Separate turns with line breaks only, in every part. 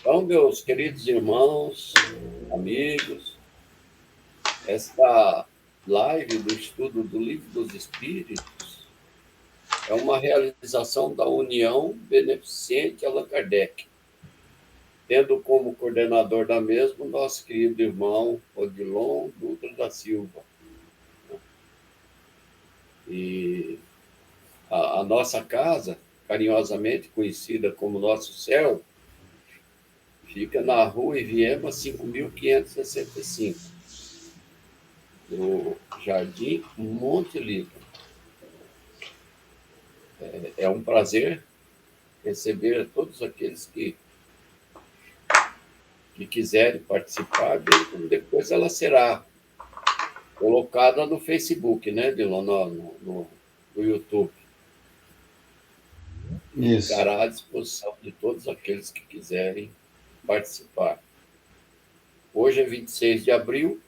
Então, meus queridos irmãos, amigos, esta live do estudo do Livro dos Espíritos é uma realização da União Beneficente Allan Kardec, tendo como coordenador da mesma nosso querido irmão Odilon Dutra da Silva. E a nossa casa, carinhosamente conhecida como Nosso Céu, fica na Rua Iviema 5.565, no Jardim Monte Líbano. É um prazer receber todos aqueles que quiserem participar, depois ela será colocada no Facebook, né, Dilon, no YouTube. E ficará à disposição de todos aqueles que quiserem participar. Hoje é 26 de abril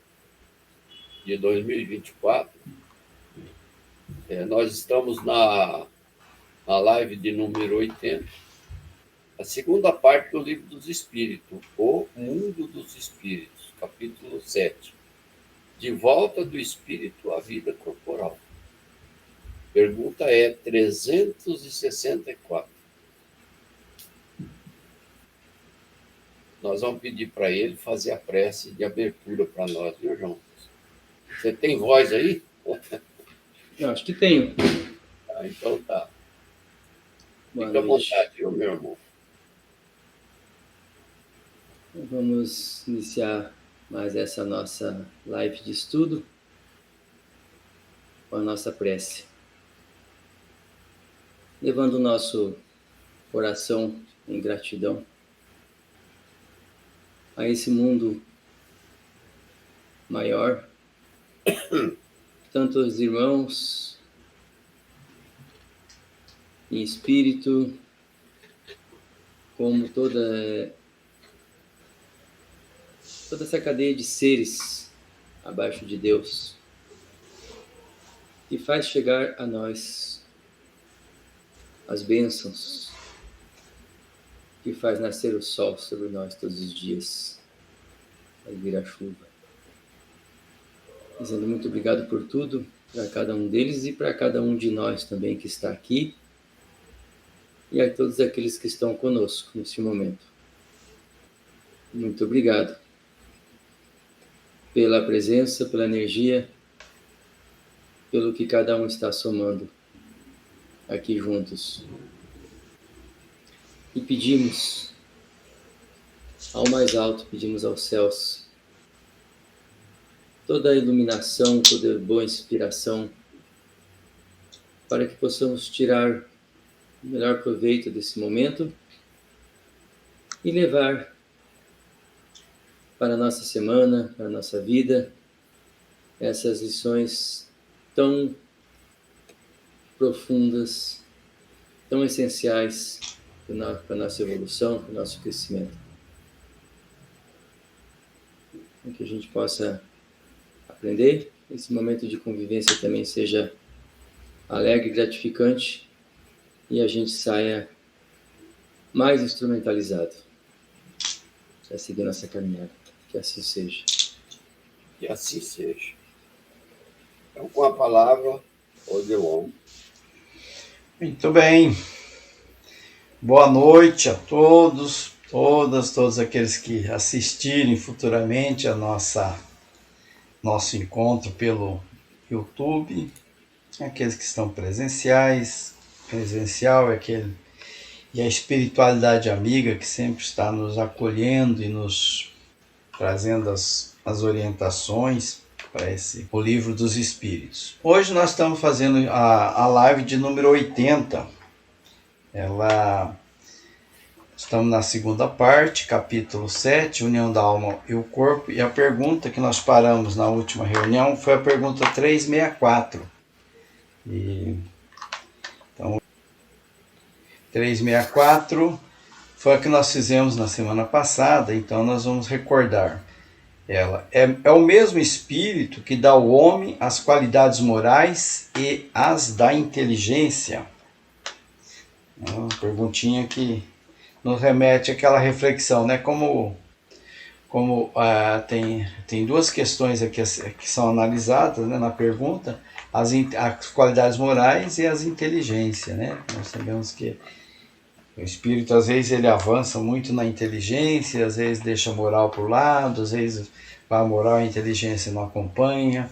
de 2024. Nós estamos na live de número 80, a segunda parte do Livro dos Espíritos, O Mundo dos Espíritos, capítulo 7. De volta do espírito à vida corporal. Pergunta é 364. Nós vamos pedir para ele fazer a prece de abertura para nós, viu, João? Você tem voz aí?
Eu acho que tenho.
Então tá.
Boa
Fica à
noite.
vontade, viu, meu irmão?
Vamos iniciar mais essa nossa live de estudo com a nossa prece. Levando o nosso coração em gratidão a esse mundo maior, tanto os irmãos em espírito, como toda essa cadeia de seres abaixo de Deus, que faz chegar a nós as bênçãos, que faz nascer o sol sobre nós todos os dias, faz vir a chuva. Dizendo muito obrigado por tudo, para cada um deles e para cada um de nós também que está aqui, e a todos aqueles que estão conosco neste momento. Muito obrigado pela presença, pela energia, pelo que cada um está somando aqui juntos. E pedimos ao mais alto, pedimos aos céus, toda a iluminação, toda a boa inspiração, para que possamos tirar o melhor proveito desse momento e levar para a nossa semana, para a nossa vida, essas lições tão profundas, tão essenciais para a nossa evolução, para o nosso crescimento. Para que a gente possa aprender, esse momento de convivência também seja alegre, gratificante, e a gente saia mais instrumentalizado para seguir nossa caminhada. Que assim seja.
Que assim seja. Então, com a palavra, Odilon.
Muito bem. Boa noite a todos, todos aqueles que assistirem futuramente a nosso encontro pelo YouTube, aqueles que estão presencial e a espiritualidade amiga que sempre está nos acolhendo e nos trazendo as orientações para o Livro dos Espíritos. Hoje nós estamos fazendo a live de número 80. Estamos na segunda parte, capítulo 7, União da Alma e o Corpo, e a pergunta que nós paramos na última reunião foi a pergunta 364. Então, 364 foi a que nós fizemos na semana passada, então nós vamos recordar. Ela é o mesmo espírito que dá ao homem as qualidades morais e as da inteligência. É uma perguntinha que nos remete àquela reflexão, né? Como tem duas questões aqui que são analisadas, né, na pergunta, as qualidades morais e as inteligências, né? Nós sabemos que o espírito, às vezes, ele avança muito na inteligência, às vezes deixa a moral para o lado, às vezes vai a moral e a inteligência não acompanha,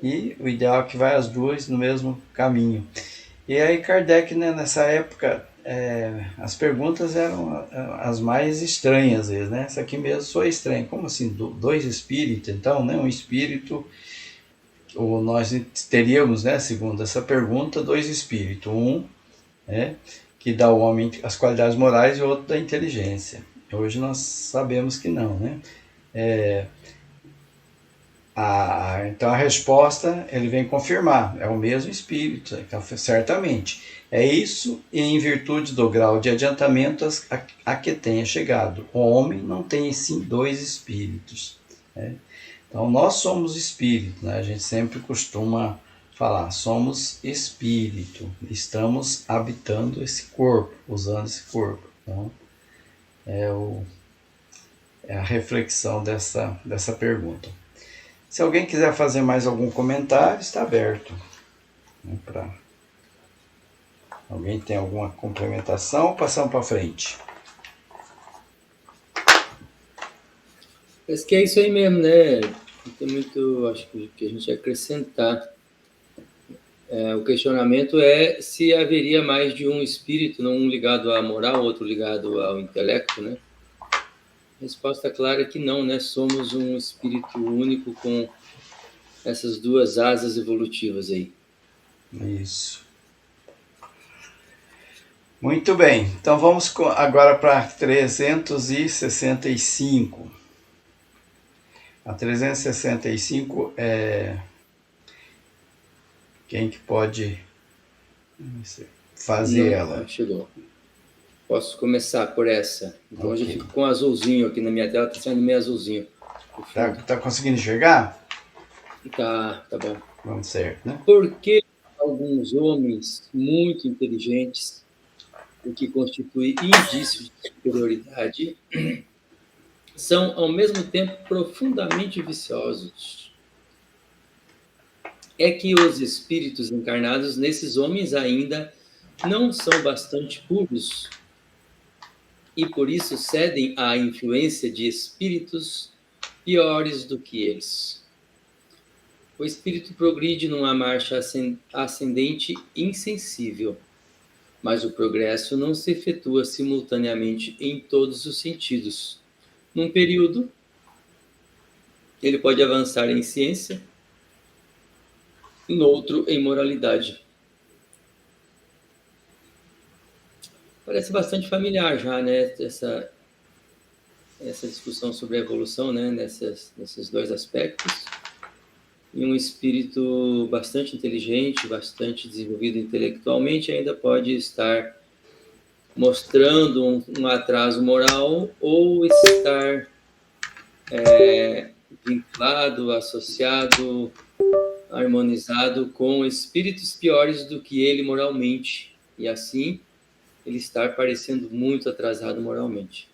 e o ideal é que vai as duas no mesmo caminho. E aí Kardec, né, nessa época, as perguntas eram as mais estranhas, às vezes, né? Essa aqui mesmo foi estranha. Como assim, dois espíritos? Então, né, um espírito, ou nós teríamos, né, segundo essa pergunta, dois espíritos. Um, né, que dá ao homem as qualidades morais e o outro da inteligência. Hoje nós sabemos que não, né? Então a resposta ele vem confirmar, é o mesmo espírito, então, certamente. É isso e em virtude do grau de adiantamento a que tenha chegado. O homem não tem sim dois espíritos, né? Então nós somos espírito, né? A gente sempre costuma falar, somos espírito, estamos habitando esse corpo, usando esse corpo. Então é a reflexão dessa pergunta. Se alguém quiser fazer mais algum comentário, está aberto, né, para alguém tem alguma complementação, passamos para frente.
Parece que é isso aí mesmo, né? Não tem muito, acho que a gente acrescentar. O questionamento é se haveria mais de um espírito, não um ligado à moral, outro ligado ao intelecto, né? Resposta clara é que não, né? Somos um espírito único com essas duas asas evolutivas aí.
Isso. Muito bem, então vamos agora para 365. A 365 é quem que pode fazer ela?
Chegou. Posso começar por essa. Então
Okay.
hoje eu fico com azulzinho aqui na minha tela, está saindo meio azulzinho.
Tá conseguindo enxergar?
Tá bom.
Vamos certo, né?
Por que alguns homens muito inteligentes, o que constitui indício de superioridade, são ao mesmo tempo profundamente viciosos? É que os espíritos encarnados nesses homens ainda não são bastante puros e por isso cedem à influência de espíritos piores do que eles. O espírito progride numa marcha ascendente insensível, mas o progresso não se efetua simultaneamente em todos os sentidos. Num período, ele pode avançar em ciência, no outro, em moralidade. Parece bastante familiar já, né? Essa discussão sobre a evolução, né? Nesses dois aspectos. E um espírito bastante inteligente, bastante desenvolvido intelectualmente, ainda pode estar mostrando um atraso moral ou estar vinculado, associado, harmonizado com espíritos piores do que ele moralmente. E assim, ele estar parecendo muito atrasado moralmente.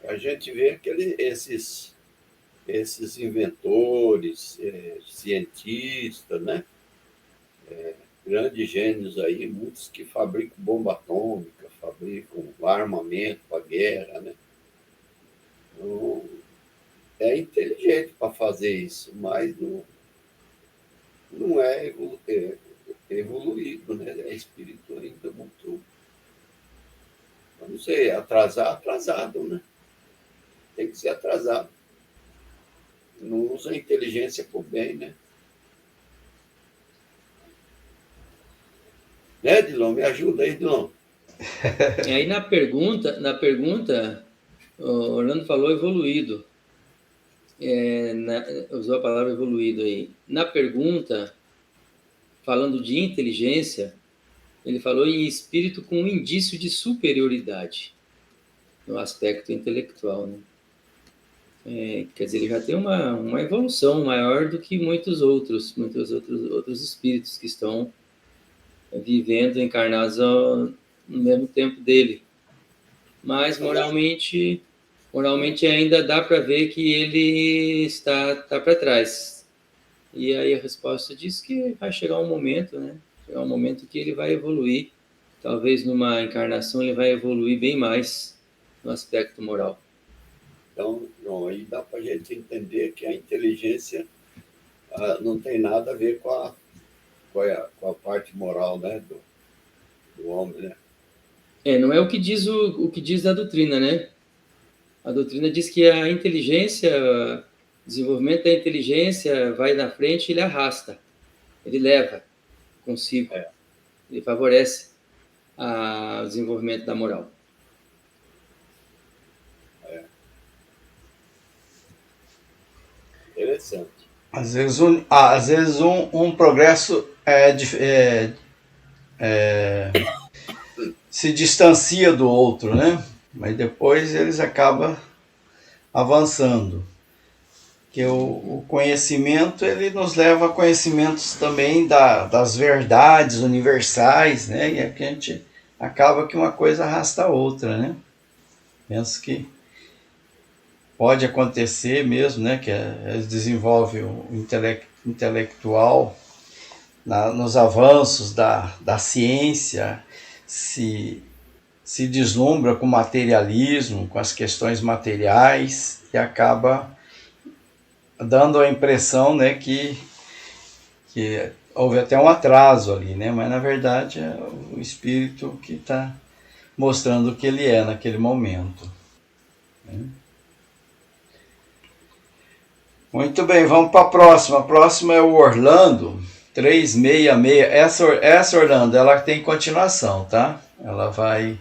A gente vê que esses inventores, cientistas, né? Grandes gênios aí, muitos que fabricam bomba atômica, fabricam armamento para a guerra, né? Então, é inteligente para fazer isso, mas não é evoluído, né? É espírito ainda muito, eu não sei, atrasado, né? Tem que ser atrasado. Não usa a inteligência por bem, né? Né, Dilon? Me ajuda aí, Dilon.
E aí na pergunta, o Orlando falou evoluído. Usou a palavra evoluído aí. Na pergunta, falando de inteligência, ele falou em espírito com um indício de superioridade no aspecto intelectual, né? Quer dizer, ele já tem uma evolução maior do que muitos outros espíritos que estão vivendo encarnados no mesmo tempo dele. Mas moralmente ainda dá para ver que ele está para trás. E aí a resposta diz que vai chegar um momento, né? Chegar um momento que ele vai evoluir. Talvez numa encarnação ele vai evoluir bem mais no aspecto moral.
Então, aí dá para a gente entender que a inteligência não tem nada a ver com a parte moral, né, do homem, né?
Não é o que diz o que diz a doutrina, né? A doutrina diz que a inteligência, o desenvolvimento da inteligência vai na frente e ele arrasta, ele leva consigo, ele favorece o desenvolvimento da moral.
Interessante.
Às vezes um progresso se distancia do outro, né? Mas depois eles acabam avançando. Que o conhecimento ele nos leva a conhecimentos também das verdades universais, né? E é que a gente acaba que uma coisa arrasta a outra, né? Penso que pode acontecer mesmo, né? Que eles desenvolvem o intelectual nos avanços da ciência, se deslumbra com o materialismo, com as questões materiais e acaba dando a impressão, né, que houve até um atraso ali, né? Mas na verdade é o espírito que está mostrando o que ele é naquele momento. Muito bem, vamos para a próxima. A próxima é o Orlando 366. Essa Orlando, ela tem continuação, tá? Ela vai.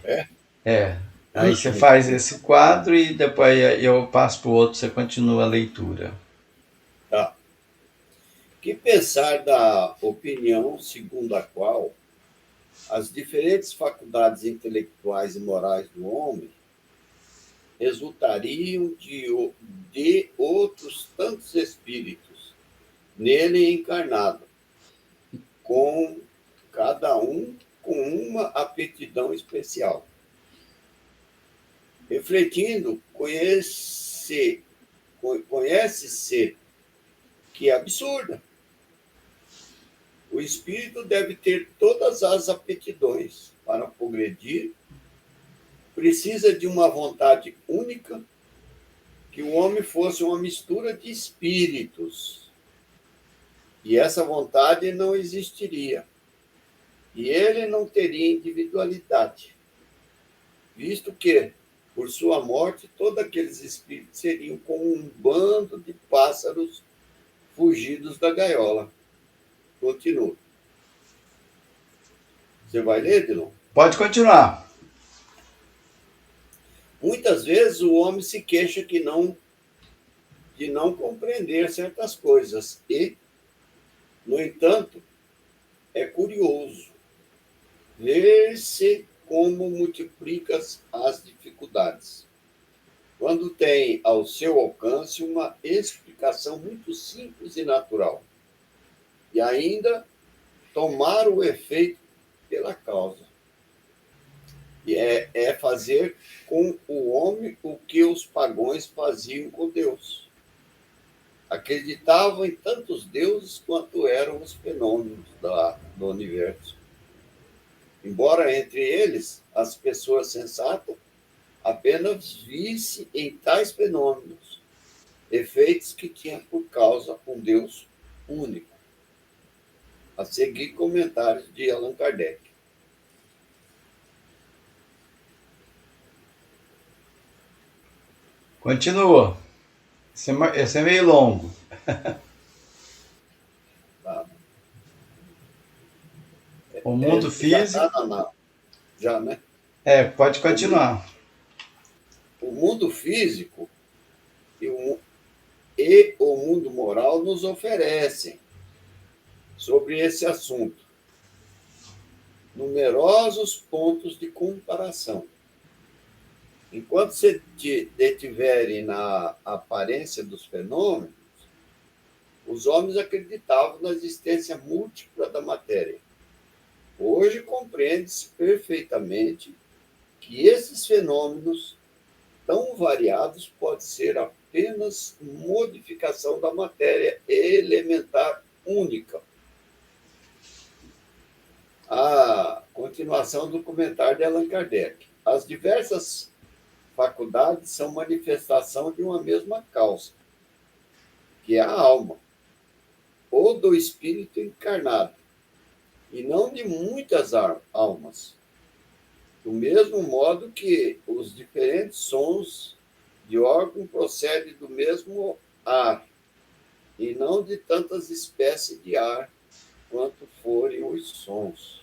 Aí você faz esse quadro e depois eu passo para o outro, você continua a leitura.
Tá. Que pensar da opinião segundo a qual as diferentes faculdades intelectuais e morais do homem resultariam de outros tantos espíritos nele encarnado, com cada um com uma aptidão especial. Refletindo, conhece-se que é absurda. O espírito deve ter todas as aptidões para progredir, precisa de uma vontade única, que o homem fosse uma mistura de espíritos. E essa vontade não existiria. E ele não teria individualidade, visto que, por sua morte, todos aqueles espíritos seriam como um bando de pássaros fugidos da gaiola. Continua. Você vai ler, Dilon?
Pode continuar.
Muitas vezes o homem se queixa de não compreender certas coisas e, no entanto, é curioso ver-se como multiplica as dificuldades, quando tem ao seu alcance uma explicação muito simples e natural, e ainda tomar o efeito pela causa. E é fazer com o homem o que os pagãos faziam com Deus. Acreditavam em tantos deuses quanto eram os fenômenos do universo. Embora entre eles as pessoas sensatas apenas vissem em tais fenômenos efeitos que tinham por causa um Deus único. A seguir, comentários de Allan Kardec.
Continua. Esse é meio longo.
Tá.
O mundo físico.
Já, né?
Pode continuar.
O mundo físico e o mundo moral nos oferecem, sobre esse assunto, numerosos pontos de comparação. Enquanto se detiverem na aparência dos fenômenos, os homens acreditavam na existência múltipla da matéria. Hoje compreende-se perfeitamente que esses fenômenos tão variados podem ser apenas modificação da matéria elementar única. A continuação do comentário de Allan Kardec. As diversas faculdades são manifestação de uma mesma causa, que é a alma, ou do espírito encarnado, e não de muitas almas. Do mesmo modo que os diferentes sons de órgão procedem do mesmo ar, e não de tantas espécies de ar quanto forem os sons.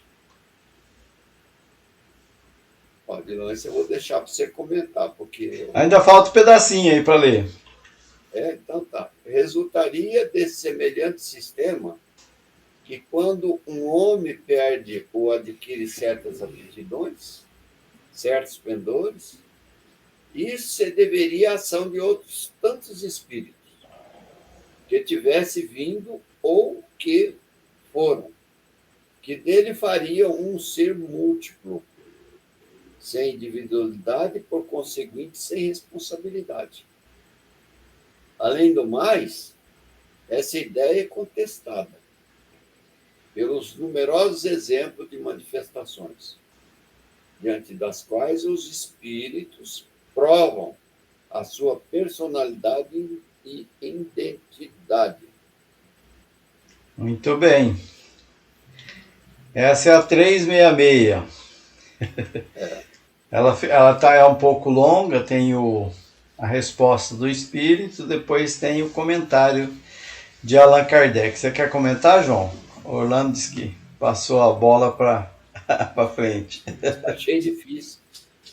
Adilão, isso eu vou deixar para você comentar, porque...
Ainda falta um pedacinho aí para ler.
Então tá. Resultaria desse semelhante sistema que quando um homem perde ou adquire certas aptidões, certos pendores, isso se deveria à ação de outros tantos espíritos que tivesse vindo ou que foram, que dele fariam um ser múltiplo, sem individualidade e, por conseguinte, sem responsabilidade. Além do mais, essa ideia é contestada pelos numerosos exemplos de manifestações, diante das quais os espíritos provam a sua personalidade e identidade.
Muito bem. Essa é a 366. Ela tá um pouco longa, tem a resposta do espírito, depois tem o comentário de Allan Kardec. Você quer comentar, João? Orlando disse que passou a bola para frente.
Achei difícil.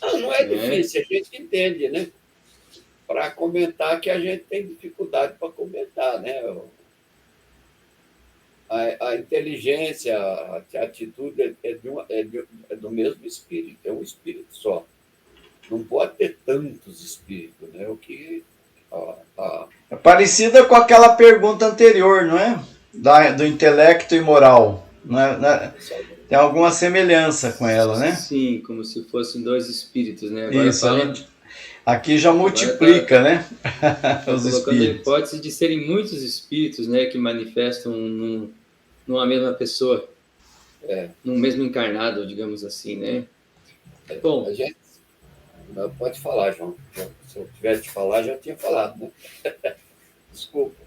Não é difícil, a gente entende, né? Para comentar que a gente tem dificuldade para comentar, né? A inteligência, a atitude é do mesmo espírito, é um espírito só. Não pode ter tantos espíritos, né? O que
É parecida com aquela pergunta anterior, não é? Do intelecto e moral. Não é? Tem alguma semelhança com ela, né?
Sim, como se fossem dois espíritos, né? Agora
isso, aqui já multiplica, né?
Os colocando a hipótese de serem muitos espíritos, né, que manifestam numa mesma pessoa, num mesmo encarnado, digamos assim, né?
Bom, a gente pode falar, João. Se eu tivesse de falar, já tinha falado, né? Desculpa.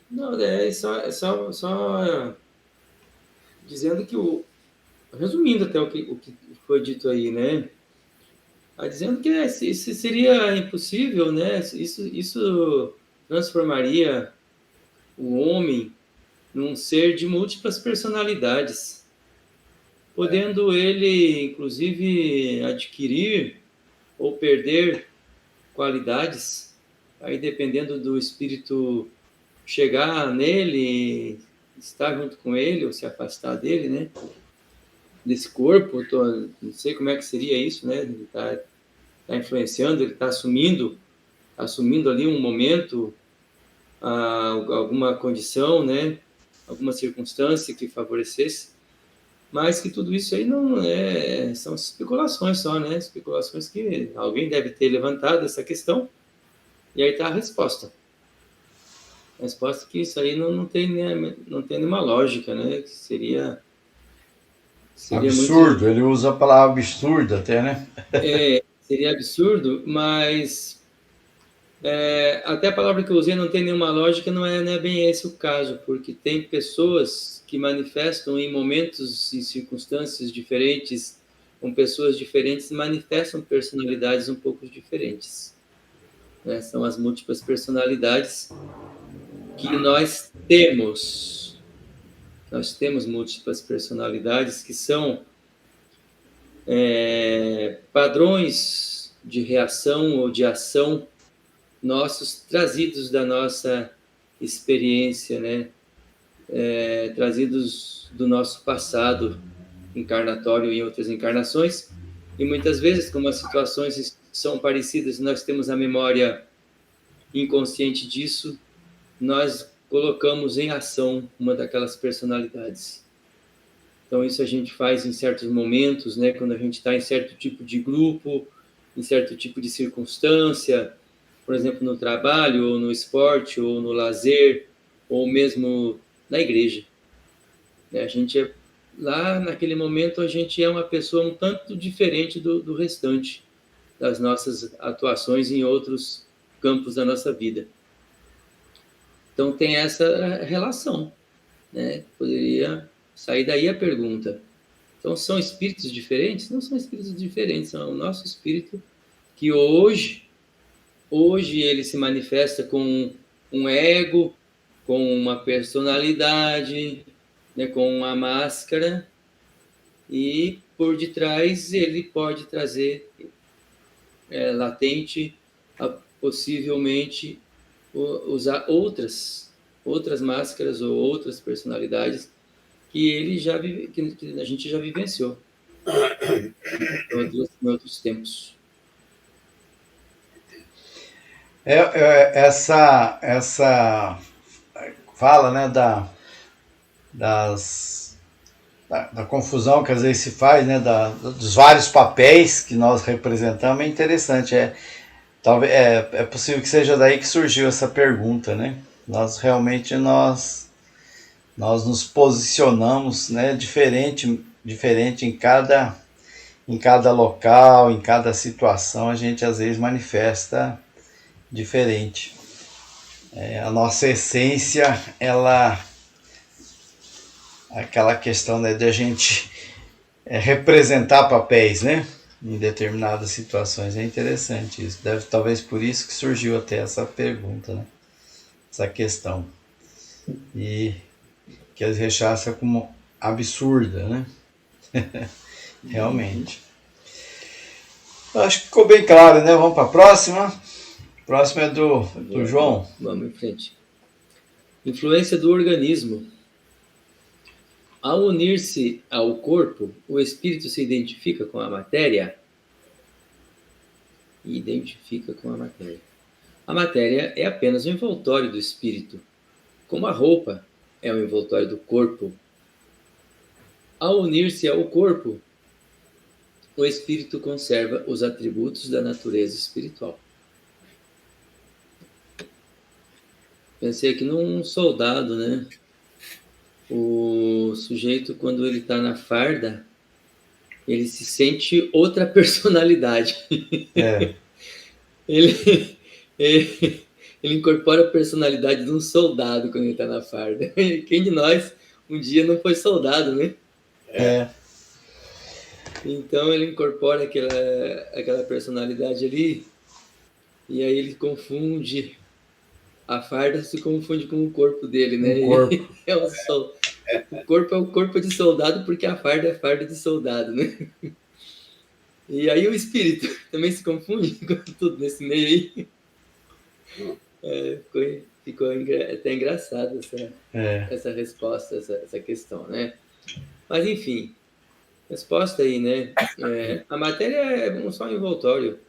Não, é só dizendo que resumindo até o que foi dito aí, né? Dizendo que isso seria impossível, né? Isso transformaria o homem num ser de múltiplas personalidades, podendo ele, inclusive, adquirir ou perder qualidades, aí dependendo do espírito chegar nele, estar junto com ele ou se afastar dele, né? Desse corpo, não sei como é que seria isso, né? Ele está influenciando, ele está assumindo ali um momento, alguma condição, né? Alguma circunstância que favorecesse, mas que tudo isso aí não são especulações só, né? Especulações que alguém deve ter levantado essa questão, e aí está a resposta. A resposta é que isso aí não tem nenhuma lógica, né? Seria
absurdo, muito... ele usa a palavra absurdo até, né?
Seria absurdo, mas até a palavra que eu usei não tem nenhuma lógica, não é bem esse o caso, porque tem pessoas que manifestam em momentos e circunstâncias diferentes, com pessoas diferentes, manifestam personalidades um pouco diferentes. Né? São as múltiplas personalidades que nós temos. Nós temos múltiplas personalidades que são padrões de reação ou de ação nossos, trazidos da nossa experiência, né? Trazidos do nosso passado encarnatório em outras encarnações, e muitas vezes, como as situações são parecidas, nós temos a memória inconsciente disso, nós colocamos em ação uma daquelas personalidades. Então isso a gente faz em certos momentos, né? Quando a gente está em certo tipo de grupo, em certo tipo de circunstância, por exemplo, no trabalho, ou no esporte, ou no lazer, ou mesmo na igreja. A gente lá naquele momento a gente é uma pessoa um tanto diferente do restante das nossas atuações em outros campos da nossa vida. Então tem essa relação, né? Poderia sair daí a pergunta. Então são espíritos diferentes? Não são espíritos diferentes, são o nosso espírito que hoje ele se manifesta com um ego, com uma personalidade, né, com uma máscara, e por detrás ele pode trazer latente, possivelmente usar outras máscaras ou outras personalidades que ele já que a gente já vivenciou em outros tempos.
Essa fala, né, da confusão que às vezes se faz, né, dos vários papéis que nós representamos, é interessante. Talvez é possível que seja daí que surgiu essa pergunta, né? Nós realmente nós nos posicionamos, né, diferente em cada local, em cada situação, a gente às vezes manifesta diferente. A nossa essência, aquela questão, né, de a gente representar papéis, né, em determinadas situações, é interessante isso. Talvez por isso que surgiu até essa pergunta, né, essa questão. E que eles rechaçam como absurda, né? Realmente. Acho que ficou bem claro, né? Vamos para a próxima. A próxima é do João.
Vamos em frente. Influência do organismo. Ao unir-se ao corpo, o espírito se identifica com a matéria? Identifica com a matéria. A matéria é apenas o envoltório do espírito, como a roupa é o envoltório do corpo. Ao unir-se ao corpo, o espírito conserva os atributos da natureza espiritual. Pensei aqui num soldado, né? O sujeito, quando ele está na farda, ele se sente outra personalidade. Ele incorpora a personalidade de um soldado quando ele está na farda. Quem de nós um dia não foi soldado, né? Então ele incorpora aquela personalidade ali, e aí ele confunde, a farda se confunde com o corpo dele, né?
O corpo.
O corpo é o corpo de soldado, porque a farda é a farda de soldado, né? E aí o espírito também se confunde com tudo nesse meio aí. Ficou até engraçado essa resposta, essa questão, né? Mas enfim, resposta aí, né? A matéria é só um envoltório.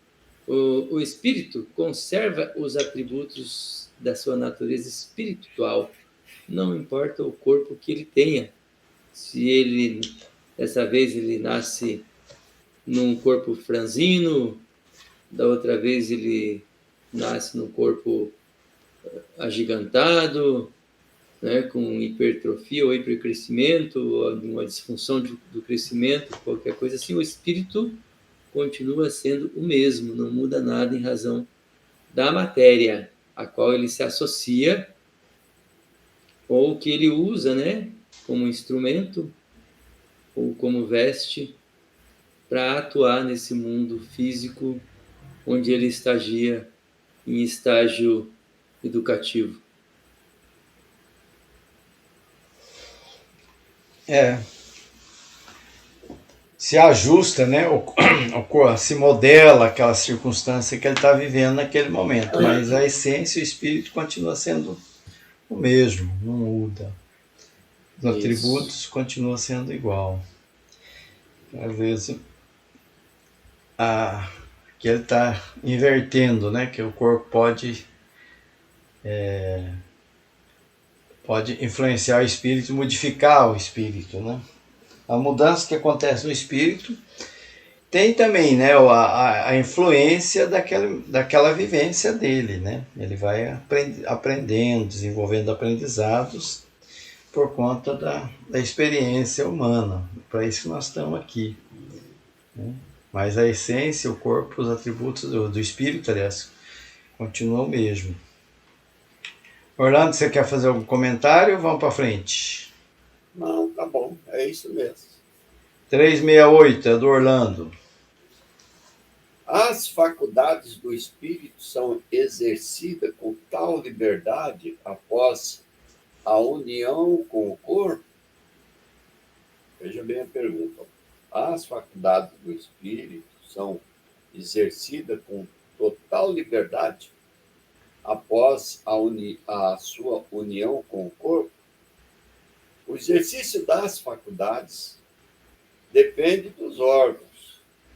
O espírito conserva os atributos da sua natureza espiritual, não importa o corpo que ele tenha. Se ele, dessa vez, ele nasce num corpo franzino, da outra vez ele nasce num corpo agigantado, né, com hipertrofia ou hipercrescimento, ou uma disfunção do crescimento, qualquer coisa assim, o espírito continua sendo o mesmo, não muda nada em razão da matéria a qual ele se associa ou que ele usa, né, como instrumento ou como veste para atuar nesse mundo físico onde ele estagia em estágio educativo.
Se ajusta, né? Se modela aquela circunstância que ele está vivendo naquele momento, mas a essência, o espírito continua sendo o mesmo, não muda. Os atributos continuam sendo igual. Às vezes que ele está invertendo, né? Que o corpo pode influenciar o espírito, modificar o espírito, né? a mudança que acontece no espírito tem também, né, a influência daquela vivência dele, né? Ele vai aprendendo, desenvolvendo aprendizados por conta da experiência humana. Para isso que nós estamos aqui, né? Mas a essência, o corpo, os atributos do espírito, aliás, continuam o mesmo. Orlando, você quer fazer algum comentário? Vamos para frente.
Não, tá bom, é isso mesmo.
368, é do Orlando.
As faculdades do espírito são exercidas com tal liberdade após a união com o corpo? Veja bem a pergunta. As faculdades do espírito são exercidas com total liberdade após a sua união com o corpo? O exercício das faculdades depende dos órgãos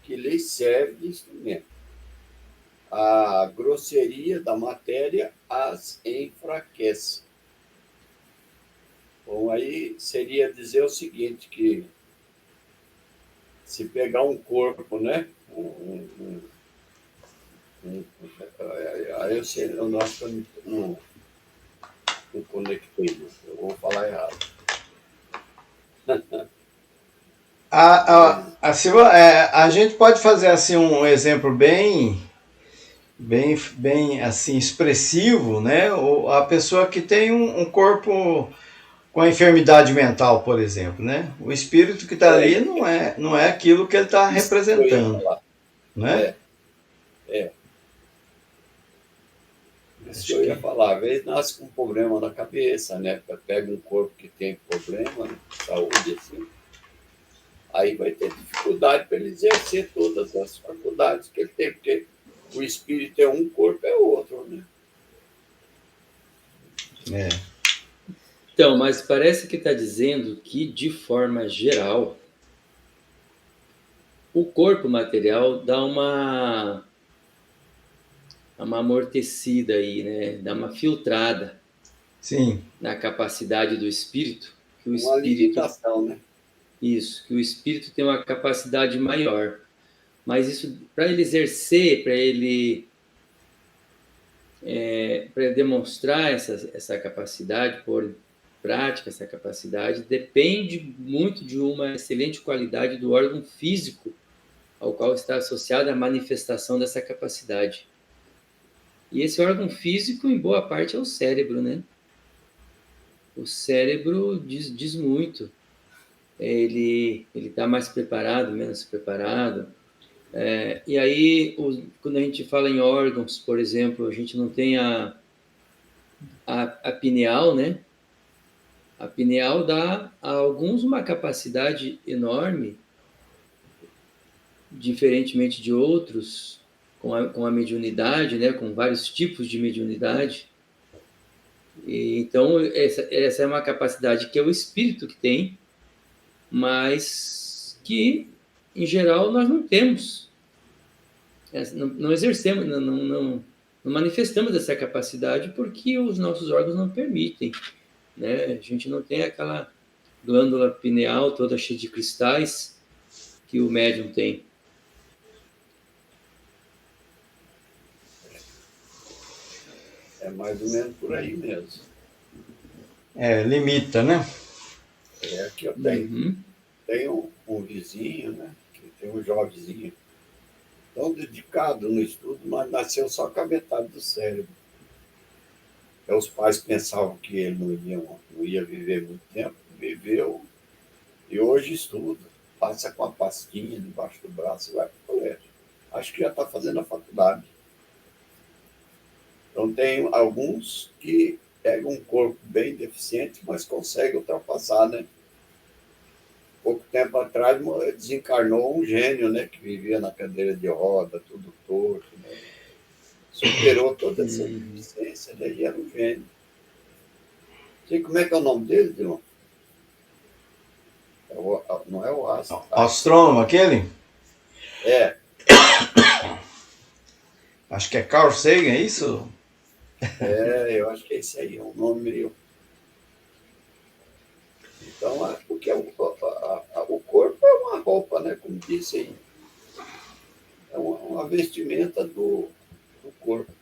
que lhes servem de instrumento. A grosseria da matéria as enfraquece. Bom, aí seria dizer o seguinte, que se pegar um corpo, né? Aí eu sei, eu acho que eu não conectei, eu vou falar errado.
A gente pode fazer assim um exemplo bem assim expressivo, né? A pessoa que tem um corpo com a enfermidade mental, por exemplo, né? O espírito que está ali não é aquilo que ele está representando, né?
Isso eu ia falar. Às vezes nasce com um problema na cabeça, né? Pega um corpo que tem problema, né? Saúde, assim. Aí vai ter dificuldade para ele exercer todas as faculdades que ele tem, porque o espírito é um, o corpo é outro, né?
Então, mas parece que está dizendo que, de forma geral, o corpo material dá uma amortecida aí, né? Dá uma filtrada.
Sim.
Na capacidade do espírito. Que o
uma limitação, né?
Isso, que o espírito tem uma capacidade maior. Mas isso, para ele exercer, para ele demonstrar essa capacidade, pôr em prática essa capacidade, depende muito de uma excelente qualidade do órgão físico ao qual está associada a manifestação dessa capacidade. E esse órgão físico, em boa parte, é o cérebro, né? O cérebro diz muito. Ele está mais preparado, menos preparado. E aí, quando a gente fala em órgãos, por exemplo, a gente não tem a pineal, né? A pineal dá a alguns uma capacidade enorme, diferentemente de outros, com a mediunidade, né? Com vários tipos de mediunidade. Então, essa é uma capacidade que é o espírito que tem, mas que, em geral, nós não temos. Não exercemos, não manifestamos essa capacidade porque os nossos órgãos não permitem, né? A gente não tem aquela glândula pineal toda cheia de cristais que o médium tem.
É mais ou menos por aí mesmo.
Limita, né?
Aqui eu tenho um vizinho, né? Que tem um jovenzinho tão dedicado no estudo, mas nasceu só com a metade do cérebro. Os pais pensavam que ele não ia viver muito tempo, viveu, e hoje estuda, passa com a pastinha debaixo do braço e vai para o colégio. Acho que já está fazendo a faculdade. Então, tem alguns que pegam um corpo bem deficiente, mas conseguem ultrapassar, né? Pouco tempo atrás desencarnou um gênio, né? Que vivia na cadeira de roda, tudo torto, né? Superou toda essa deficiência, né? E era um gênio. Sei como é que é o nome dele, Dilma? Não é o Astro.
Astrônomo, aquele? Acho que é Carl Sagan, é isso?
Eu acho que é esse aí, é um nome meio... Então, porque o roupa, né? Como disse aí. É uma vestimenta do corpo.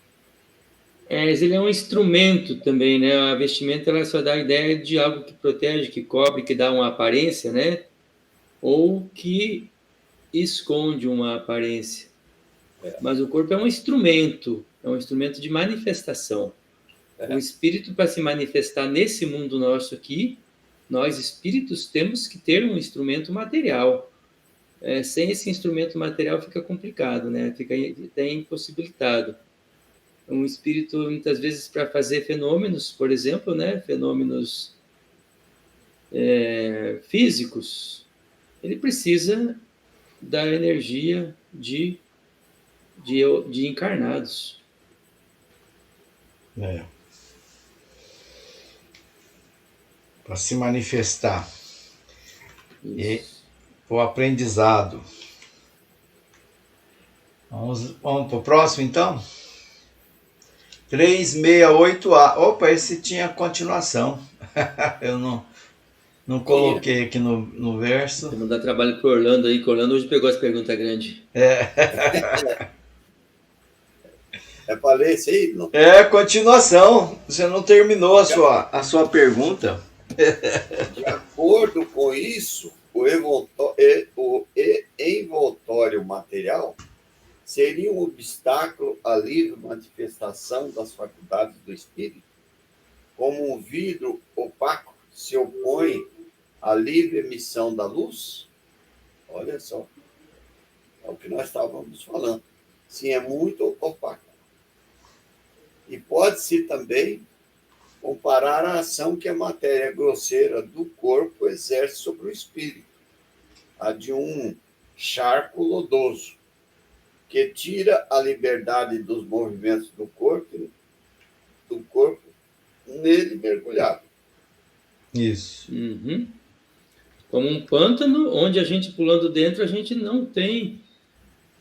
Mas ele é um instrumento também, né? A vestimenta ela só dá a ideia de algo que protege, que cobre, que dá uma aparência, né? Ou que esconde uma aparência. Mas o corpo é um instrumento de manifestação. O espírito, para se manifestar nesse mundo nosso aqui, nós espíritos temos que ter um instrumento material. Sem esse instrumento material fica complicado, né? Fica até impossibilitado. Um espírito, muitas vezes, para fazer fenômenos, por exemplo, né? Fenômenos físicos, ele precisa da energia de encarnados.
Para se manifestar.
Isso.
E o aprendizado. Vamos para o próximo, então? 368A. Opa, esse tinha continuação. Eu não coloquei aqui no verso.
Vou dar trabalho pro Orlando aí, que o Orlando hoje pegou as perguntas grandes.
Para ler isso aí? Não.
Continuação. Você não terminou a sua pergunta.
De acordo com isso, o envoltório material seria um obstáculo à livre manifestação das faculdades do espírito, como um vidro opaco se opõe à livre emissão da luz? Olha só, é o que nós estávamos falando. Sim, é muito opaco. E pode-se também comparar a ação que a matéria grosseira do corpo exerce sobre o espírito, a de um charco lodoso, que tira a liberdade dos movimentos do corpo nele mergulhado.
Isso.
Uhum. Como um pântano, onde a gente pulando dentro, a gente não tem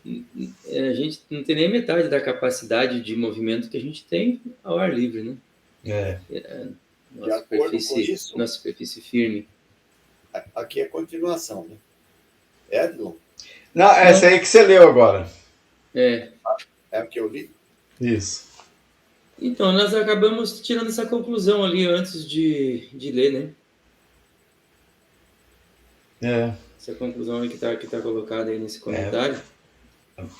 nem metade da capacidade de movimento que a gente tem ao ar livre, né? Nossa superfície firme.
Aqui é a continuação, né? Edlon?
Não, essa aí que você leu agora.
É a que eu li?
Isso.
Então, nós acabamos tirando essa conclusão ali antes de ler, né? Essa conclusão aí que tá colocada aí nesse comentário.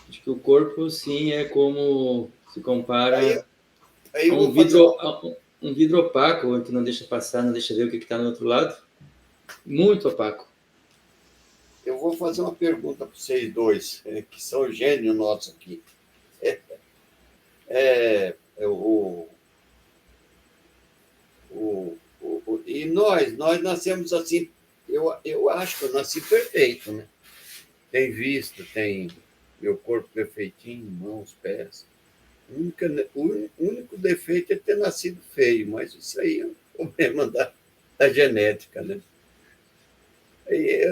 De que o corpo, sim, é como se compara a um vidro opaco, que não deixa passar, não deixa ver o que está no outro lado. Muito opaco.
Eu vou fazer uma pergunta para vocês dois, que são gênios nossos aqui. E nós nascemos assim, eu acho que eu nasci perfeito, né? Tem vista, tem meu corpo perfeitinho, mãos, pés. O único defeito é ter nascido feio, mas isso aí é um problema da genética, né?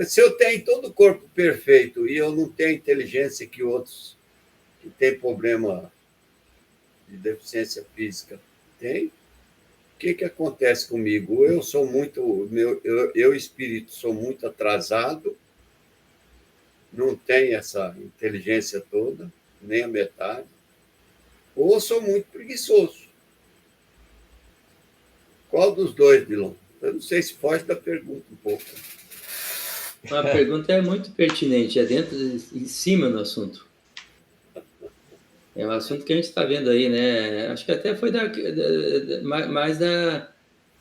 Se eu tenho todo o corpo perfeito e eu não tenho a inteligência que outros que têm problema de deficiência física têm, o que acontece comigo? Eu sou muito, eu espírito, sou muito atrasado, não tenho essa inteligência toda, nem a metade, ou sou muito preguiçoso. Qual dos dois, Dilon? Eu não sei se foge da pergunta um pouco.
A pergunta é muito pertinente, em cima do assunto. É um assunto que a gente está vendo aí, né? Acho que até foi mais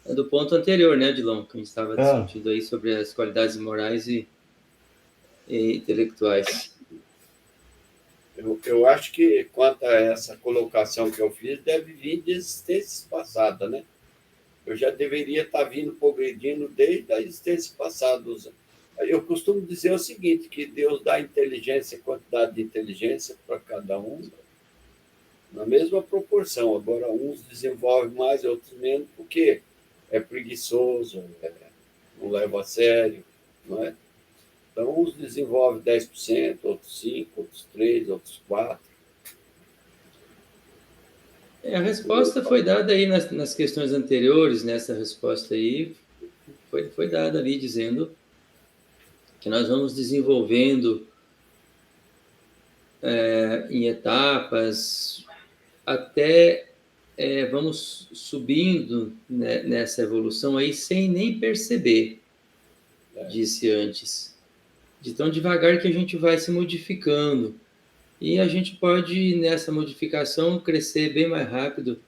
do ponto anterior, né, Dilon? Que a gente estava discutindo aí sobre as qualidades morais e intelectuais.
Eu acho que, quanto a essa colocação que eu fiz, deve vir de existências passadas, né? Eu já deveria estar vindo progredindo desde a existência passada. Eu costumo dizer o seguinte, que Deus dá inteligência, quantidade de inteligência para cada um, na mesma proporção. Agora, uns desenvolvem mais, outros menos, porque é preguiçoso, não leva a sério, não é? Então, uns desenvolvem 10%, outros 5%, outros 3%, outros 4%.
A resposta foi dada aí nas questões anteriores, nessa resposta aí, foi dada ali dizendo que nós vamos desenvolvendo em etapas, até vamos subindo, né, nessa evolução aí sem nem perceber, disse antes. De tão devagar que a gente vai se modificando. E a gente pode, nessa modificação, crescer bem mais rápido,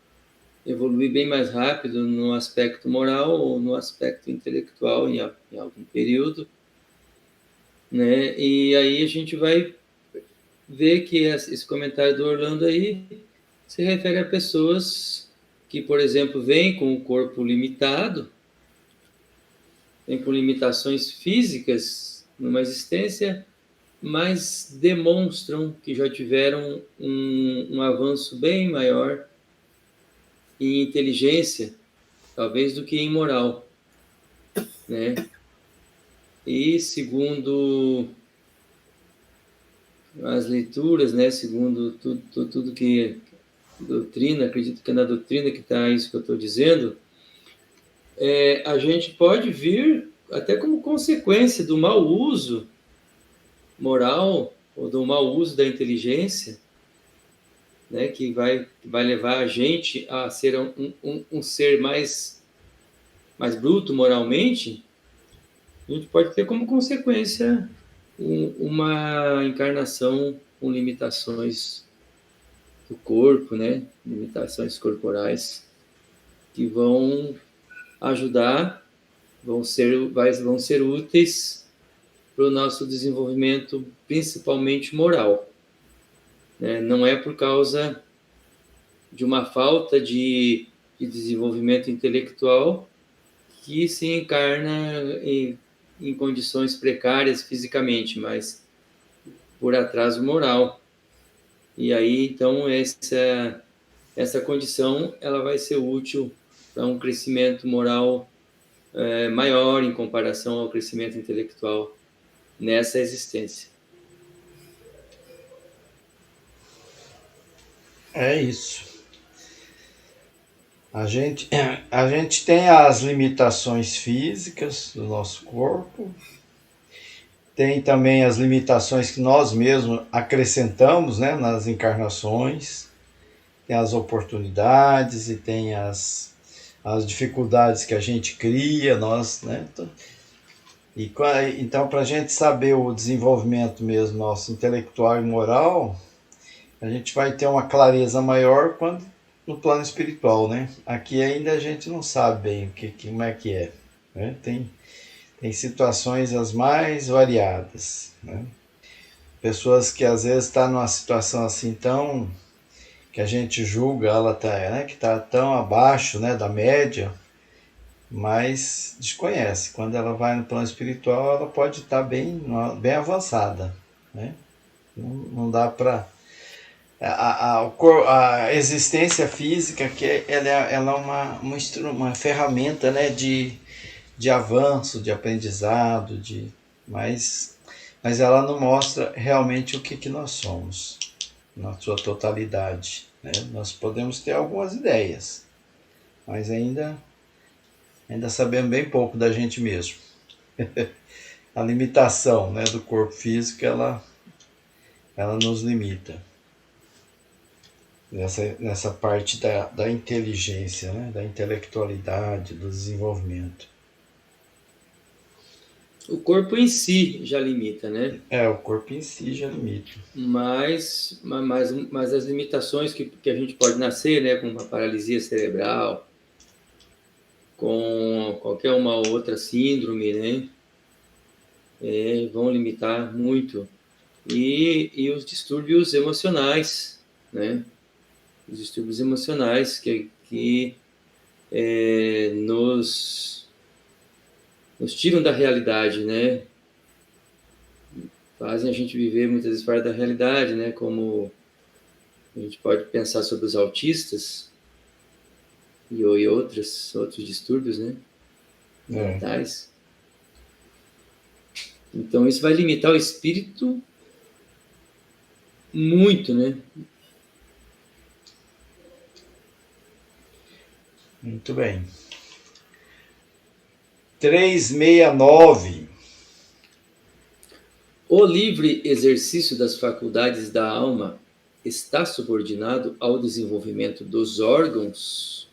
evoluir bem mais rápido no aspecto moral ou no aspecto intelectual em algum período, né? E aí a gente vai ver que esse comentário do Orlando aí se refere a pessoas que, por exemplo, vêm com o corpo limitado, vêm com limitações físicas numa existência, mas demonstram que já tiveram um avanço bem maior em inteligência, talvez, do que em moral, né? E segundo as leituras, né, segundo tudo que doutrina, acredito que é na doutrina que está isso que eu estou dizendo, a gente pode vir até como consequência do mau uso moral ou do mau uso da inteligência, né, que vai levar a gente a ser um ser mais bruto moralmente. A gente pode ter como consequência uma encarnação com limitações do corpo, né, limitações corporais, que vão ajudar, vão ser úteis para o nosso desenvolvimento, principalmente moral. Não é por causa de uma falta de desenvolvimento intelectual que se encarna em condições precárias fisicamente, mas por atraso moral. E aí, então, essa condição ela vai ser útil para um crescimento moral maior em comparação ao crescimento intelectual nessa existência.
É isso. A gente tem as limitações físicas do nosso corpo, tem também as limitações que nós mesmos acrescentamos, né, nas encarnações, tem as oportunidades e tem as dificuldades que a gente cria, nós, né? Então, para a gente saber o desenvolvimento mesmo nosso intelectual e moral, a gente vai ter uma clareza maior quando no plano espiritual, né? Aqui ainda a gente não sabe bem como é que é, né? Tem situações as mais variadas, né? Pessoas que às vezes estão numa situação assim tão que a gente julga ela né, que está tão abaixo, né, da média, mas desconhece. Quando ela vai no plano espiritual, ela pode estar bem avançada, né? Não dá para a existência física que ela é uma ferramenta, né, de avanço, de aprendizado, mas ela não mostra realmente o que nós somos na sua totalidade, né? Nós podemos ter algumas ideias, mas ainda sabemos bem pouco da gente mesmo. A limitação, né, do corpo físico, ela nos limita nessa parte da inteligência, né, da intelectualidade, do desenvolvimento.
O corpo em si já limita, né?
O corpo em si já limita.
Mas as limitações que a gente pode nascer, né, com uma paralisia cerebral, com qualquer uma outra síndrome, né, vão limitar muito. E os distúrbios emocionais, né? Os distúrbios emocionais que nos tiram da realidade, né? Fazem a gente viver muitas vezes fora da realidade, né? Como a gente pode pensar sobre os autistas e outros distúrbios, né? Mentais. Então isso vai limitar o espírito muito, né?
Muito bem. 369.
O livre exercício das faculdades da alma está subordinado ao desenvolvimento dos órgãos.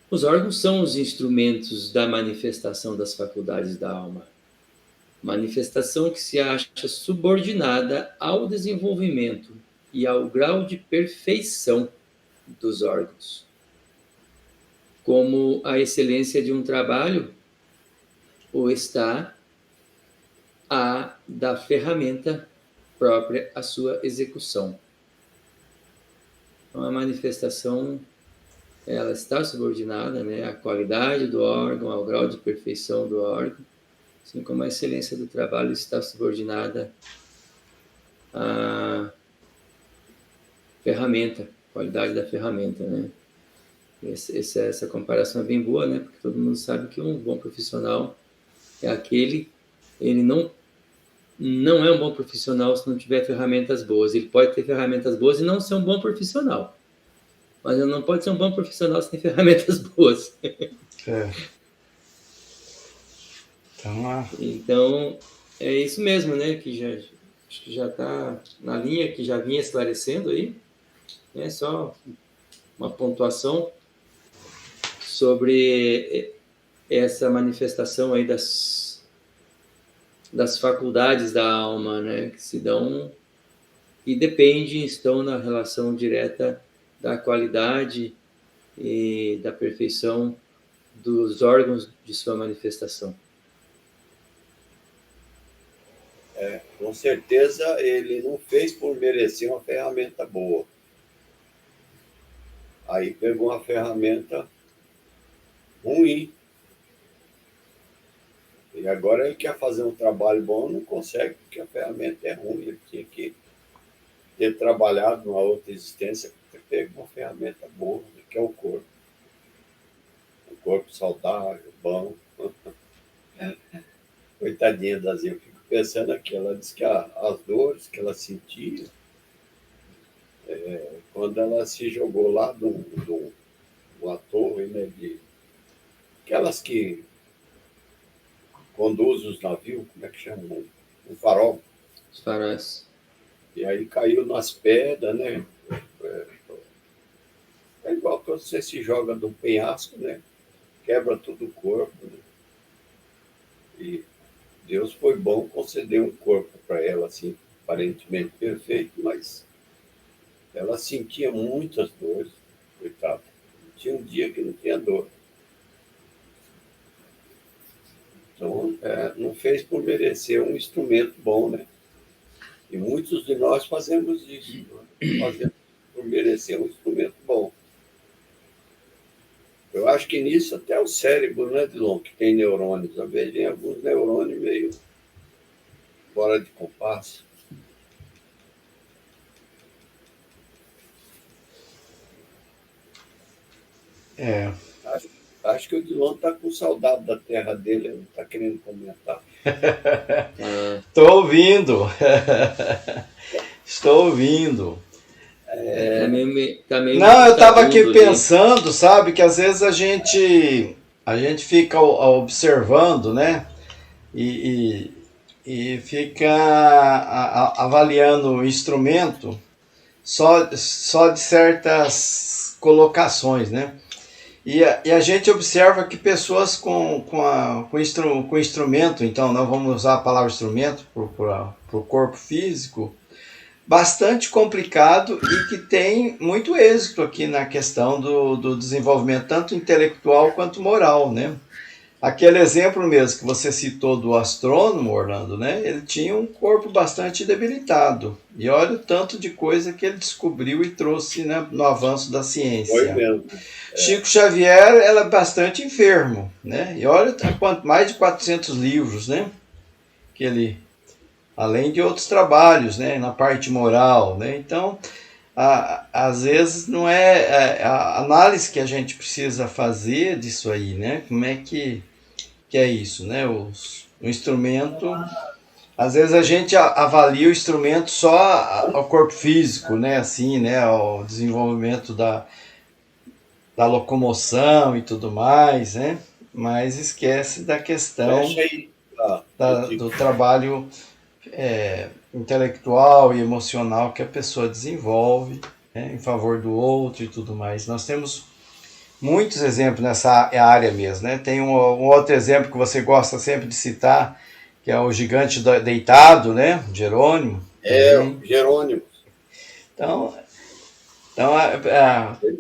Os órgãos são os instrumentos da manifestação das faculdades da alma. Manifestação que se acha subordinada ao desenvolvimento e ao grau de perfeição dos órgãos. Como a excelência de um trabalho ou está a da ferramenta própria à sua execução. Então, a manifestação, ela está subordinada, né, à qualidade do órgão, ao grau de perfeição do órgão, assim como a excelência do trabalho está subordinada à ferramenta, qualidade da ferramenta, né? Essa comparação é bem boa, né? Porque todo mundo sabe que um bom profissional é aquele, ele não é um bom profissional se não tiver ferramentas boas. Ele pode ter ferramentas boas e não ser um bom profissional. Mas ele não pode ser um bom profissional se tem ferramentas boas. Então, é isso mesmo, né? Que já está na linha que já vinha esclarecendo aí. É só uma pontuação sobre essa manifestação aí das faculdades da alma, né, que se dão e estão na relação direta da qualidade e da perfeição dos órgãos de sua manifestação.
Com certeza ele não fez por merecer uma ferramenta boa. Aí pegou uma ferramenta ruim. E agora ele quer fazer um trabalho bom, não consegue, porque a ferramenta é ruim. Ele tinha que ter trabalhado numa outra existência para ter pego uma ferramenta boa, que é o corpo. Um corpo saudável, bom. Coitadinha da Zinha, eu fico pensando aqui. Ela disse que as dores que ela sentia quando ela se jogou lá do torre, né, aquelas que conduzem os navios, como é que chamam? O farol.
Os faróis.
E aí caiu nas pedras, né? É igual quando você se joga do penhasco, né? Quebra todo o corpo, né? E Deus foi bom, concedeu um corpo para ela, assim, aparentemente perfeito, mas ela sentia muitas dores, coitada. Tinha um dia que não tinha dor. Então, não fez por merecer um instrumento bom, né? E muitos de nós fazemos isso, né? Fazemos por merecer um instrumento bom. Eu acho que nisso até o cérebro, né, Dilon, que tem neurônios, às vezes tem alguns neurônios meio fora de compasso. Acho que o Dilon está com saudade da terra dele, ele está querendo comentar.
Estou ouvindo. Estou ouvindo. Não, eu estava aqui pensando, sabe, que às vezes a gente fica observando, né, e fica avaliando o instrumento só de certas colocações, né? E a gente observa que pessoas com instrumento, então não vamos usar a palavra instrumento para o corpo físico, bastante complicado e que tem muito êxito aqui na questão do desenvolvimento tanto intelectual quanto moral, né? Aquele exemplo mesmo que você citou do astrônomo, Orlando, né? Ele tinha um corpo bastante debilitado. E olha o tanto de coisa que ele descobriu e trouxe, né, no avanço da ciência.
Foi mesmo.
Chico Xavier era bastante enfermo, né? E olha mais de 400 livros, né? Que ele, além de outros trabalhos, né, na parte moral, né? Então, às vezes não é a análise que a gente precisa fazer disso aí, né? Como é que é isso, né? O instrumento, às vezes a gente avalia o instrumento só ao corpo físico, né? Assim, né? Ao desenvolvimento da locomoção e tudo mais, né? Mas esquece da questão.
Fecha aí.
do trabalho intelectual e emocional que a pessoa desenvolve, né, em favor do outro e tudo mais. Nós temos muitos exemplos nessa área mesmo, né? Tem um outro exemplo que você gosta sempre de citar, que é o gigante deitado, né? Jerônimo.
Jerônimo.
Então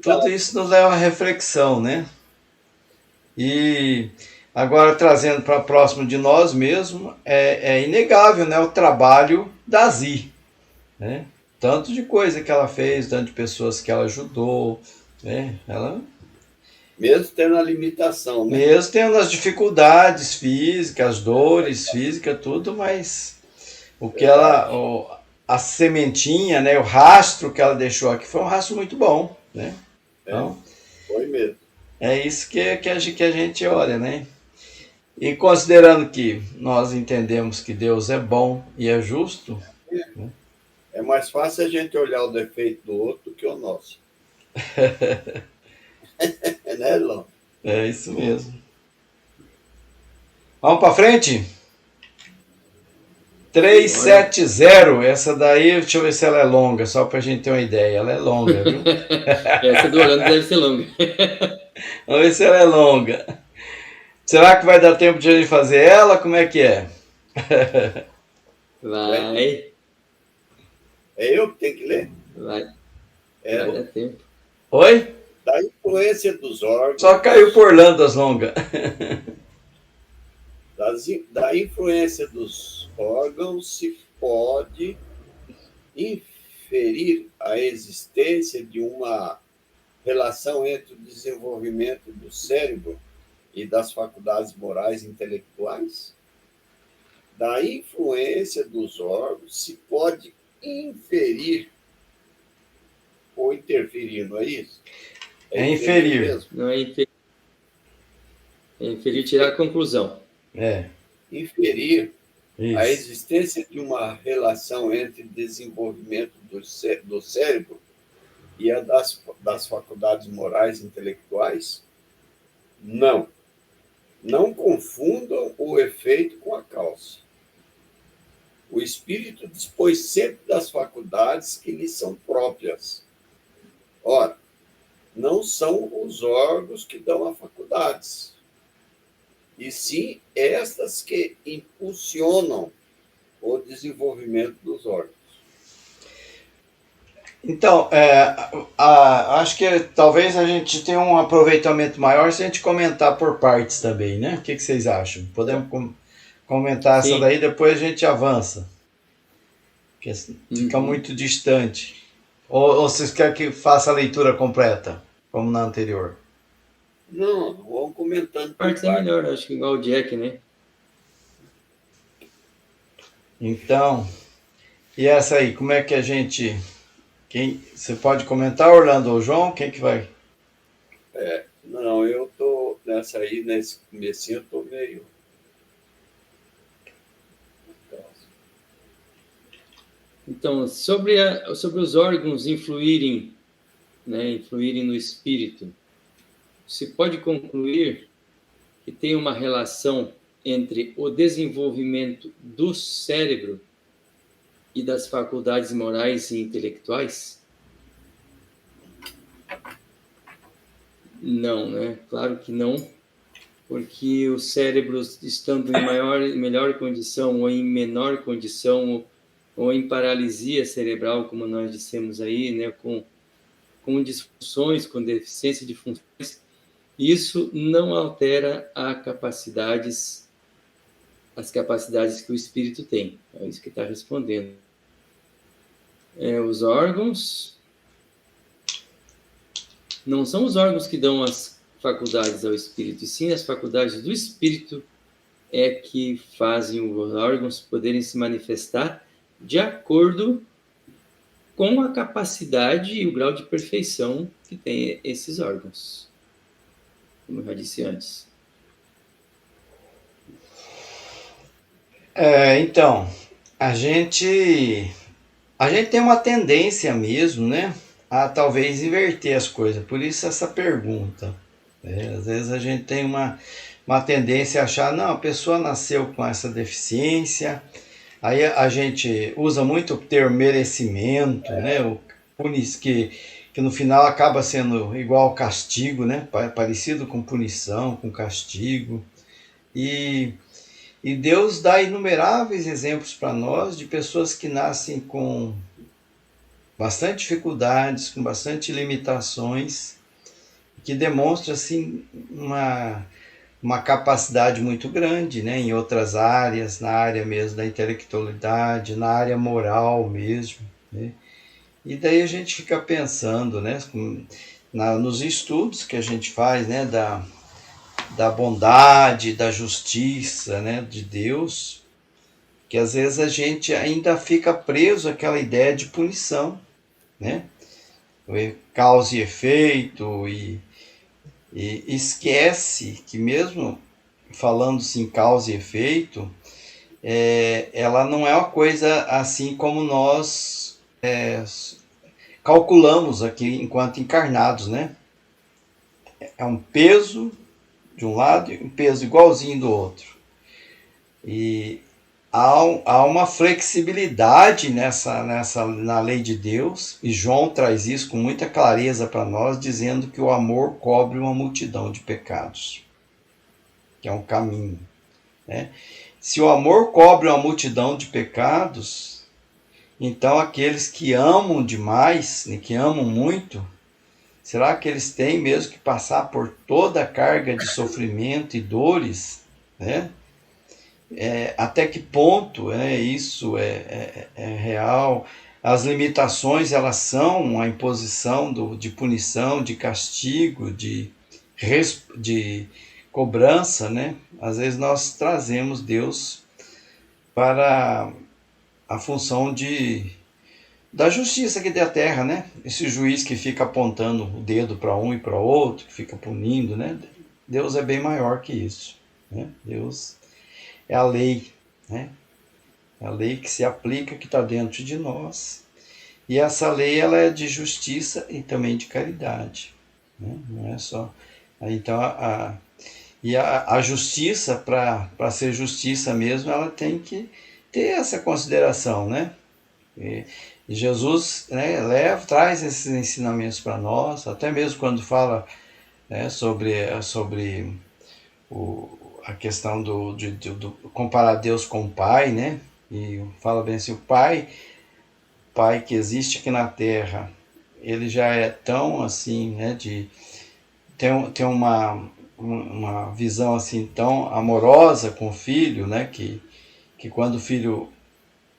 tudo isso nos leva à reflexão, né? E agora, trazendo para próximo de nós mesmos, é inegável, né, o trabalho da Zi, né? Tanto de coisa que ela fez, tanto de pessoas que ela ajudou, né? Ela,
mesmo tendo a limitação, né?
mesmo tendo as dificuldades físicas, as dores físicas, tudo, mas o que a sementinha, né, o rastro que ela deixou aqui foi um rastro muito bom, né? Então,
foi mesmo.
É isso que a gente olha, né? E considerando que nós entendemos que Deus é bom e é justo, né?
É mais fácil a gente olhar o defeito do outro do que o nosso. Né, Lô?
É isso mesmo. Vamos para frente? 370, essa daí, deixa eu ver se ela é longa, só para a gente ter uma ideia. Ela é longa, viu?
Essa do Orlando deve ser longa.
Vamos ver se ela é longa. Será que vai dar tempo de a gente fazer ela? Como é que é?
Vai.
É eu que tenho que ler?
Vai.
Vai
dar tempo.
Oi?
Da influência dos órgãos.
Só caiu por Orlando as longas.
Da influência dos órgãos se pode inferir a existência de uma relação entre o desenvolvimento do cérebro e das faculdades morais e intelectuais? Da influência dos órgãos se pode inferir ou interferir, não é isso?
É inferir
mesmo. Não é inferir. É inferir, tirar a conclusão.
Inferir
isso.
A existência de uma relação entre desenvolvimento do cérebro e a das faculdades morais e intelectuais? Não. Não confundam o efeito com a causa. O espírito dispõe sempre das faculdades que lhe são próprias. Ora, não são os órgãos que dão as faculdades, e sim estas que impulsionam o desenvolvimento dos órgãos.
Então, acho que talvez a gente tenha um aproveitamento maior se a gente comentar por partes também, né? O que vocês acham? Podemos comentar essa daí, depois a gente avança. Porque fica muito distante. Ou vocês querem que faça a leitura completa, como na anterior?
Não, vamos comentando.
Partes é melhor, acho que igual o Jack, né?
Então, e essa aí, como é que a gente... Você pode comentar, Orlando ou João? Quem que vai?
Não, eu tô nessa aí, nesse comecinho, eu tô meio...
Então, sobre os órgãos influírem no espírito, se pode concluir que tem uma relação entre o desenvolvimento do cérebro e das faculdades morais e intelectuais? Não, né? Claro que não, porque o cérebro, estando em melhor condição ou em menor condição, ou em paralisia cerebral, como nós dissemos aí, né? Com disfunções, com deficiência de funções, isso não altera as capacidades que o espírito tem. É isso que está respondendo. Os órgãos não são os órgãos que dão as faculdades ao espírito, e sim as faculdades do espírito que fazem os órgãos poderem se manifestar de acordo com a capacidade e o grau de perfeição que tem esses órgãos, como eu já disse antes.
Então, a gente tem uma tendência mesmo, né, a talvez inverter as coisas, por isso essa pergunta. Às vezes a gente tem uma tendência a achar, não, a pessoa nasceu com essa deficiência. Aí a gente usa muito o termo merecimento, né? Que no final acaba sendo igual ao castigo, né? Parecido com punição, com castigo. E, e Deus dá inumeráveis exemplos para nós de pessoas que nascem com bastante dificuldades, com bastante limitações, que demonstra assim uma capacidade muito grande, né, em outras áreas, na área mesmo da intelectualidade, na área moral mesmo, né? E daí a gente fica pensando, né, nos estudos que a gente faz, né, da bondade, da justiça, né, de Deus, que às vezes a gente ainda fica preso àquela ideia de punição, né, causa e efeito, e esquece que mesmo falando-se em causa e efeito, ela não é uma coisa assim como nós calculamos aqui enquanto encarnados, né? É um peso de um lado e um peso igualzinho do outro. E há uma flexibilidade na lei de Deus, e João traz isso com muita clareza para nós, dizendo que o amor cobre uma multidão de pecados, que é um caminho, né? Se o amor cobre uma multidão de pecados, então aqueles que amam demais, né, que amam muito, será que eles têm mesmo que passar por toda a carga de sofrimento e dores, né? Até que ponto isso é real? As limitações, elas são uma imposição de punição, de castigo, de cobrança, né? Às vezes nós trazemos Deus para a função da justiça aqui da terra, né? Esse juiz que fica apontando o dedo para um e para outro, que fica punindo, né? Deus é bem maior que isso, né? Deus é a lei, né? É a lei que se aplica, que está dentro de nós. E essa lei, ela é de justiça e também de caridade, né? Não é só... Então, a justiça, para ser justiça mesmo, ela tem que ter essa consideração, né? E Jesus, né, traz esses ensinamentos para nós, até mesmo quando fala, né, sobre a questão do comparar Deus com o Pai, né? E fala bem assim, o Pai que existe aqui na Terra, ele já é tão assim, né, tem uma visão assim tão amorosa com o filho, né, que quando o filho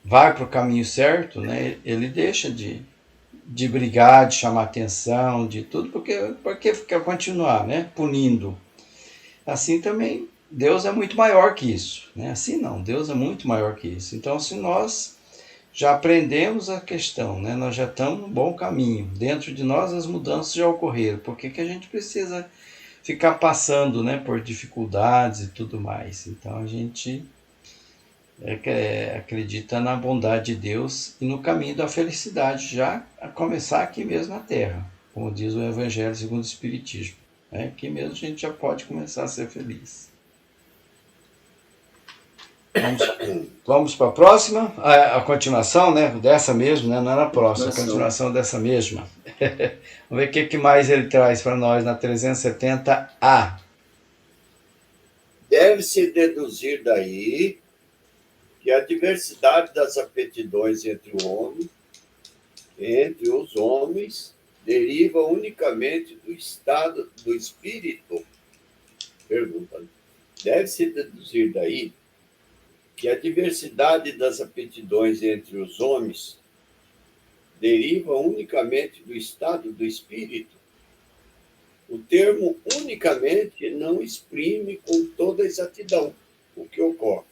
vai para o caminho certo, né, ele deixa de brigar, de chamar atenção, de tudo, porque quer continuar, né, punindo. Assim também, Deus é muito maior que isso, né? Assim não, Deus é muito maior que isso. Então, se nós já aprendemos a questão, né, nós já estamos no bom caminho, dentro de nós as mudanças já ocorreram, por que a gente precisa ficar passando, né, por dificuldades e tudo mais? Então, a gente acredita na bondade de Deus e no caminho da felicidade, já a começar aqui mesmo na Terra, como diz o Evangelho segundo o Espiritismo. Aqui mesmo a gente já pode começar a ser feliz. Vamos para a próxima, a continuação, né, dessa mesmo, né, não era a próxima, a continuação dessa mesma. Vamos ver o que mais ele traz para nós na 370A.
Deve-se deduzir daí que a diversidade das aptidões entre os homens, deriva unicamente do estado do espírito. Pergunta. Deve-se deduzir daí que a diversidade das aptidões entre os homens deriva unicamente do estado do espírito. O termo unicamente não exprime com toda exatidão o que ocorre.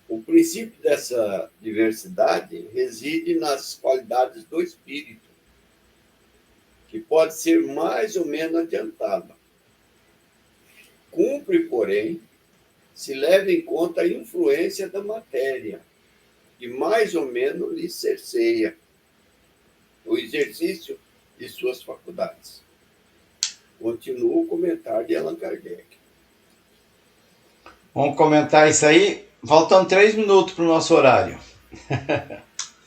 O princípio dessa diversidade reside nas qualidades do espírito, que pode ser mais ou menos adiantada. Cumpre, porém, se leva em conta a influência da matéria, que mais ou menos lhe cerceia o exercício de suas faculdades. Continua o comentário de Allan Kardec.
Vamos comentar isso aí. Faltam 3 minutos para o nosso horário.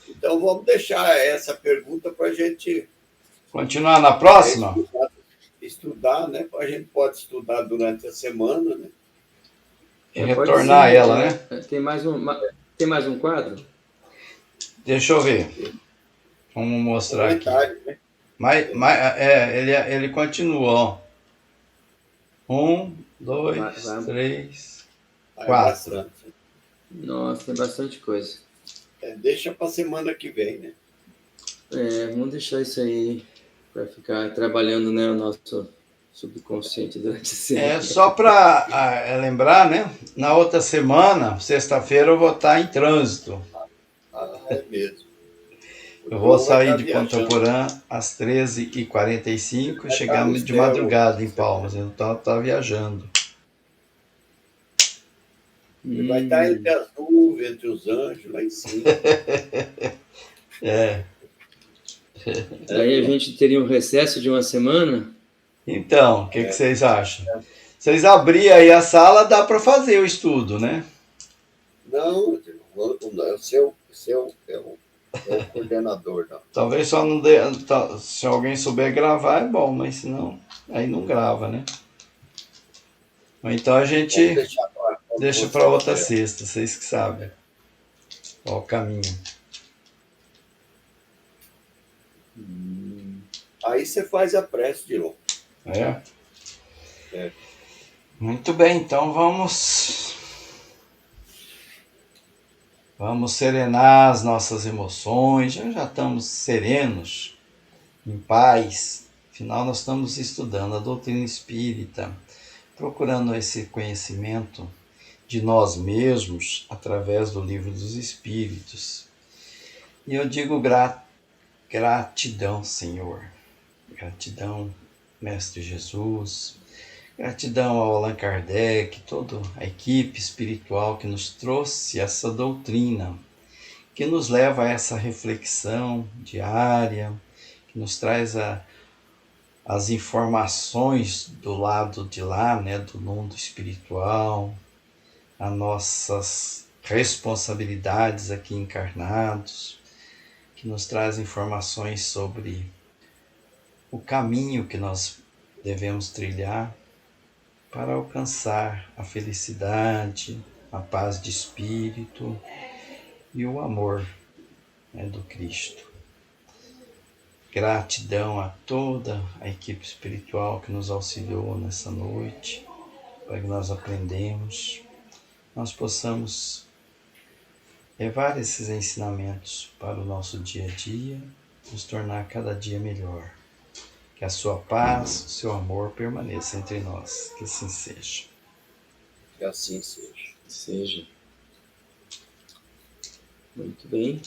Então vamos deixar essa pergunta para a gente
Continuar na próxima?
Estudar, né? A gente pode estudar durante a semana, né?
E retornar
ser,
ela, né?
Tem mais um quadro?
Deixa eu ver. Vamos mostrar aqui.
Né?
Mas ele continua, ó. 1, 2, 3, 4.
Nossa, tem bastante coisa.
Deixa para semana que vem, né?
Vamos deixar isso aí para ficar trabalhando, né, o nosso subconsciente durante a semana.
Só para lembrar, né? Na outra semana, sexta-feira, eu vou estar em trânsito.
É mesmo.
Eu vou sair de Ponta Porã às 13h45 e chegar de madrugada em Palmas. Então, tá viajando.
Ele vai estar entre as nuvens, entre os anjos, lá em cima.
Aí a gente teria um recesso de uma semana?
Então, o que vocês acham? Vocês abrirem aí a sala, dá para fazer o estudo, né?
Não, o seu é o coordenador. Não.
Talvez só não dê. Se alguém souber gravar, é bom, mas senão, aí não grava, né? Ou então a gente deixa para outra sexta, vocês que sabem. Qual o caminho.
Aí você faz a prece de novo.
Muito bem, então vamos serenar as nossas emoções. Já estamos serenos, em paz. Afinal, nós estamos estudando a doutrina espírita, procurando esse conhecimento de nós mesmos através do Livro dos Espíritos. E eu digo gratidão, Senhor. Gratidão, Mestre Jesus. Gratidão ao Allan Kardec, toda a equipe espiritual que nos trouxe essa doutrina, que nos leva a essa reflexão diária, que nos traz as informações do lado de lá, né, do mundo espiritual, as nossas responsabilidades aqui encarnados, que nos traz informações sobre o caminho que nós devemos trilhar para alcançar a felicidade, a paz de espírito e o amor, né, do Cristo. Gratidão a toda a equipe espiritual que nos auxiliou nessa noite, para que nós nós possamos levar esses ensinamentos para o nosso dia a dia, nos tornar cada dia melhor. Que a sua paz, o seu amor permaneça entre nós. Que assim seja.
Que assim seja.
Seja. Muito bem.